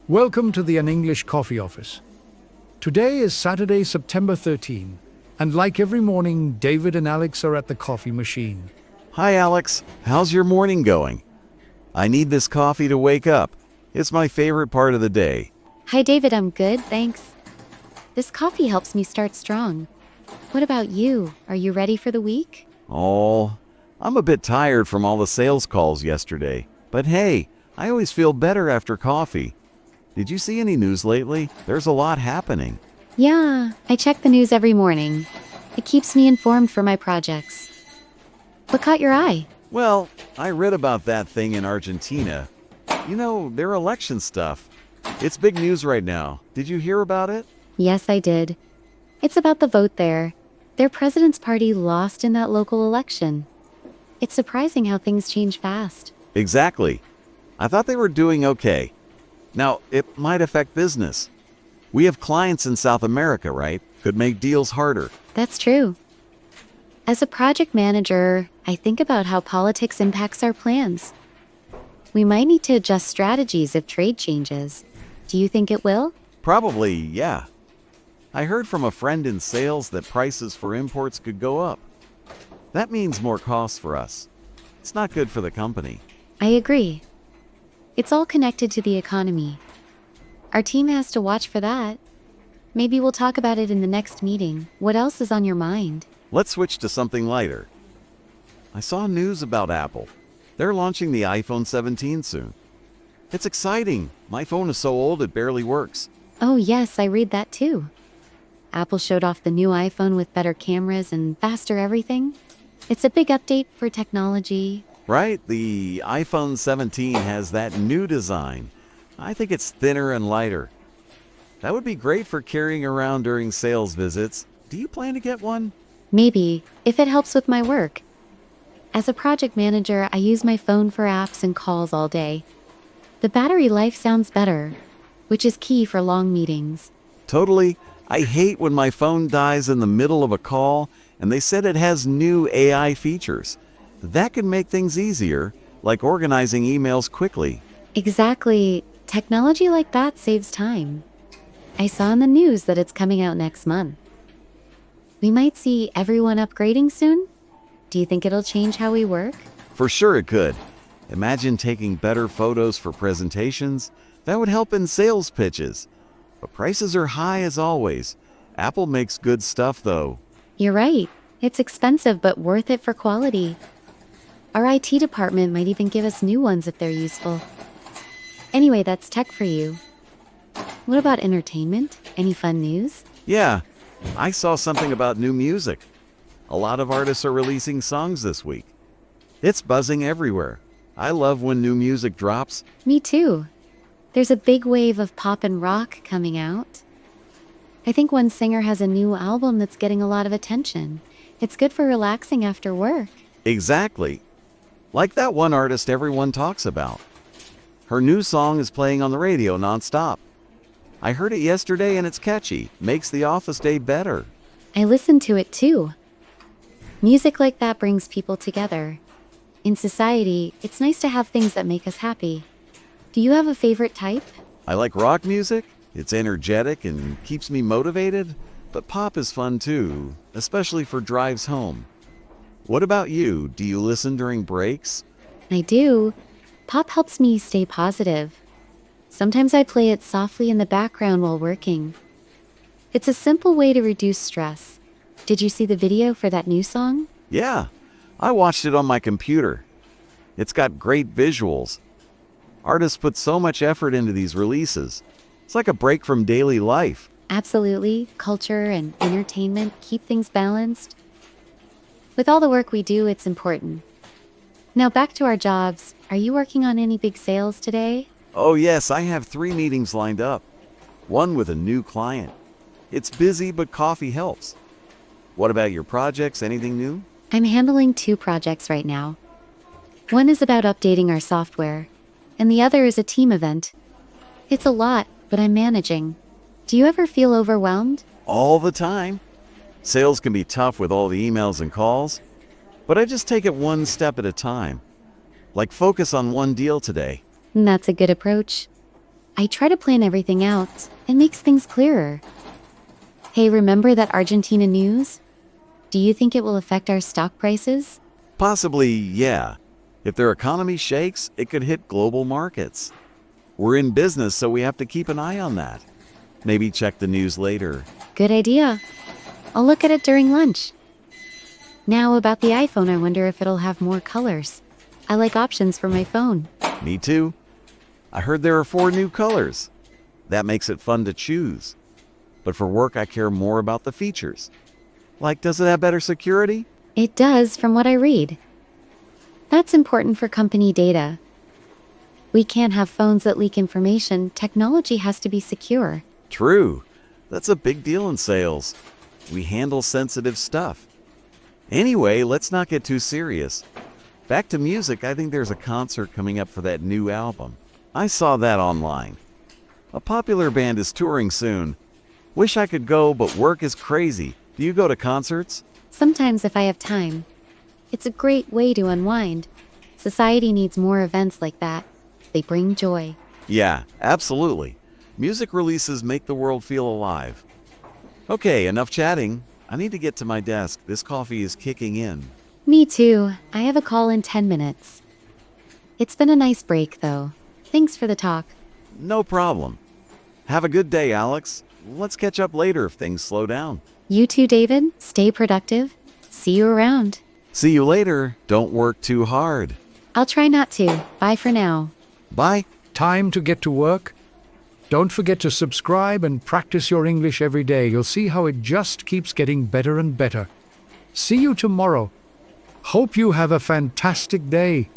Welcome to the An English Coffee Office. Today is Saturday, September 13, and like every morning, David and Alex are at the coffee machine. Hi, Alex. How's your morning going? I need this coffee to wake up. It's my favorite part of the day. Hi, David. I'm good, thanks. This coffee helps me start strong. What about you? Are you ready for the week? Oh, I'm a bit tired from all the sales calls yesterday. But hey, I always feel better after coffee. Did you see any news lately? There's a lot happening. Yeah, I check the news every morning. It keeps me informed for my projects. What caught your eye? Well, I read about that thing in Argentina. You know, their election stuff. It's big news right now. Did you hear about it? Yes, I did. It's about the vote there. Their president's party lost in that local election. It's surprising how things change fast. Exactly. I thought they were doing okay. Now, it might affect business. We have clients in South America, right? Could make deals harder. That's true. As a project manager, I think about how politics impacts our plans. We might need to adjust strategies if trade changes. Do you think it will? Probably, yeah. I heard from a friend in sales that prices for imports could go up. That means more costs for us. It's not good for the company. I agree. It's all connected to the economy. Our team has to watch for that. Maybe we'll talk about it in the next meeting. What else is on your mind? Let's switch to something lighter. I saw news about Apple. They're launching the iPhone 17 soon. It's exciting. My phone is so old it barely works. Oh yes, I read that too. Apple showed off the new iPhone with better cameras and faster everything. It's a big update for technology. Right? The iPhone 17 has that new design. I think it's thinner and lighter. That would be great for carrying around during sales visits. Do you plan to get one? Maybe, if it helps with my work. As a project manager, I use my phone for apps and calls all day. The battery life sounds better, which is key for long meetings. Totally. I hate when my phone dies in the middle of a call and they said it has new AI features. That can make things easier, like organizing emails quickly. Exactly. Technology like that saves time. I saw in the news that it's coming out next month. We might see everyone upgrading soon? Do you think it'll change how we work? For sure it could. Imagine taking better photos for presentations. That would help in sales pitches. But prices are high as always. Apple makes good stuff though. You're right. It's expensive but worth it for quality. Our IT department might even give us new ones if they're useful. Anyway, that's tech for you. What about entertainment? Any fun news? Yeah, I saw something about new music. A lot of artists are releasing songs this week. It's buzzing everywhere. I love when new music drops. Me too. There's a big wave of pop and rock coming out. I think one singer has a new album that's getting a lot of attention. It's good for relaxing after work. Exactly. Like that one artist everyone talks about. Her new song is playing on the radio nonstop. I heard it yesterday and it's catchy. Makes the office day better. I listened to it too. Music like that brings people together. In society, it's nice to have things that make us happy. Do you have a favorite type? I like rock music. It's energetic and keeps me motivated. But pop is fun too, especially for drives home. What about you? Do you listen during breaks? I do. Pop helps me stay positive. Sometimes I play it softly in the background while working. It's a simple way to reduce stress. Did you see the video for that new song? Yeah, I watched it on my computer. It's got great visuals. Artists put so much effort into these releases. It's like a break from daily life. Absolutely. Culture and entertainment keep things balanced. With all the work we do, it's important. Now back to our jobs. Are you working on any big sales today? Oh yes, I have 3 meetings lined up. One with a new client. It's busy, but coffee helps. What about your projects? Anything new? I'm handling 2 projects right now. One is about updating our software, and the other is a team event. It's a lot, but I'm managing. Do you ever feel overwhelmed? All the time. Sales can be tough with all the emails and calls, but I just take it one step at a time. Like focus on one deal today. That's a good approach. I try to plan everything out. It makes things clearer. Hey, remember that Argentina news? Do you think it will affect our stock prices? Possibly, yeah. If their economy shakes, it could hit global markets. We're in business, so we have to keep an eye on that. Maybe check the news later. Good idea. I'll look at it during lunch. Now about the iPhone, I wonder if it'll have more colors. I like options for my phone. Me too. I heard there are 4 new colors. That makes it fun to choose. But for work, I care more about the features. Like, does it have better security? It does, from what I read. That's important for company data. We can't have phones that leak information. Technology has to be secure. True. That's a big deal in sales. We handle sensitive stuff. Anyway, let's not get too serious. Back to music, I think there's a concert coming up for that new album. I saw that online. A popular band is touring soon. Wish I could go, but work is crazy. Do you go to concerts? Sometimes if I have time. It's a great way to unwind. Society needs more events like that. They bring joy. Yeah, absolutely. Music releases make the world feel alive. Okay, enough chatting. I need to get to my desk. This coffee is kicking in. Me too. I have a call in 10 minutes. It's been a nice break, though. Thanks for the talk. No problem. Have a good day, Alex. Let's catch up later if things slow down. You too, David. Stay productive. See you around. See you later. Don't work too hard. I'll try not to. Bye for now. Bye. Time to get to work? Don't forget to subscribe and practice your English every day. You'll see how it just keeps getting better and better. See you tomorrow. Hope you have a fantastic day.